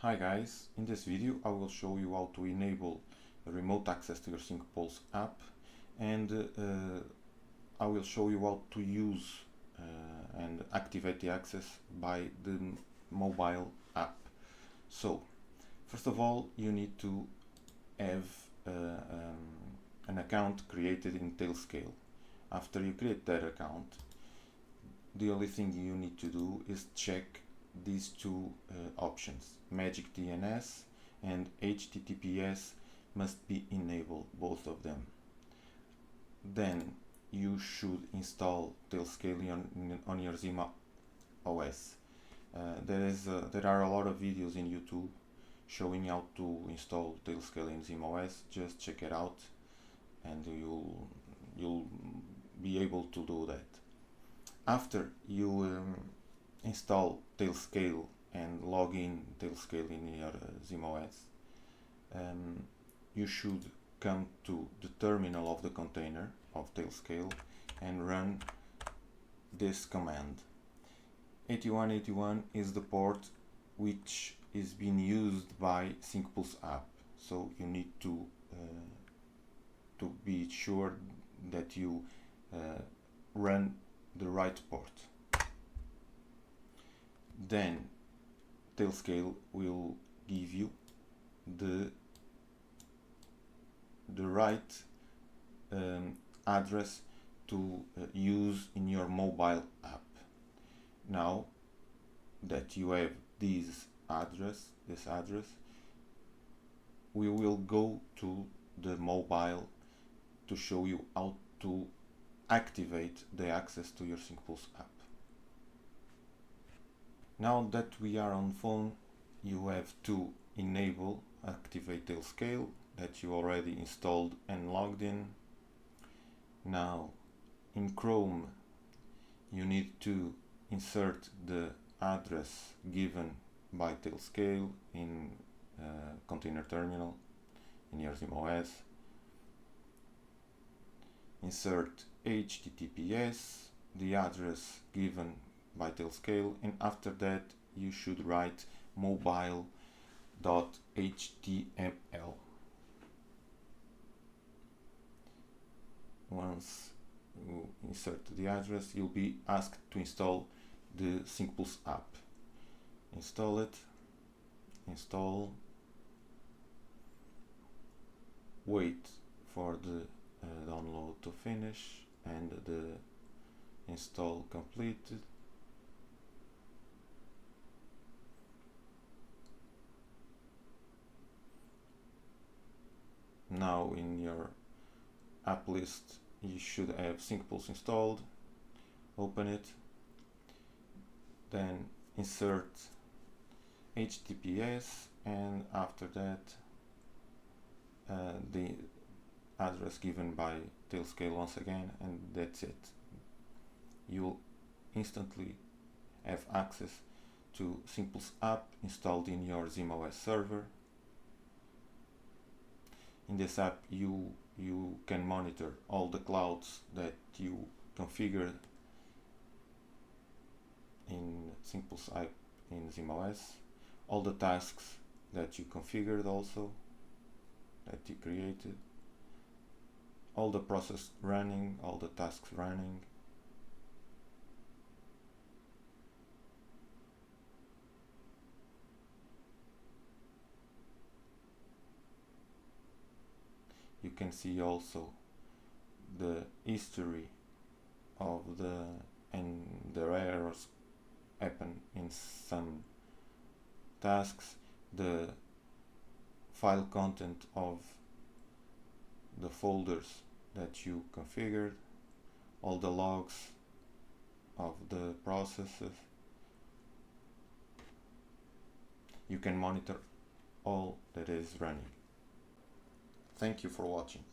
Hi guys, in this video I will show you how to enable remote access to your SyncPulse app, and I will show you how to use and activate the access by the mobile app. So first of all, you need to have an account created in Tailscale. After you create that account, the only thing you need to do is check these two options. Magic DNS and HTTPS must be enabled, both of them. Then you should install Tailscale on your Zima OS. There are a lot of videos in YouTube showing how to install Tailscale in Zima OS. Just check it out and you'll be able to do that. After you install Tailscale and log in Tailscale in your Zima OS, you should come to the terminal of the container of Tailscale and run this command. 8181 is the port which is being used by SyncPulse app, so you need to be sure that you run the right port. Then Tailscale will give you the right address to use in your mobile app. Now that you have this address, we will go to the mobile to show you how to activate the access to your SyncPulse app. Now that we are on phone, you have to activate Tailscale that you already installed and logged in. Now in Chrome you need to insert the address given by Tailscale in container terminal in your Zima OS. Insert HTTPS, the address given by Tailscale, and after that you should write mobile.html. Once you insert the address, you'll be asked to install the SyncPulse app. Install it, install, wait for the download to finish and the install completed. Now in your app list you should have SyncPulse installed. Open it, then insert HTTPS, and after that the address given by Tailscale once again, and that's it. You'll instantly have access to SyncPulse app installed in your Zima OS server. In this app you can monitor all the clouds that you configured in SyncPulse app in Zima OS, all the tasks that you configured also, that you created, all the process running, all the tasks running. You can see also the history of the errors happen in some tasks, the file content of the folders that you configured, all the logs of the processes. You can monitor all that is running. Thank you for watching.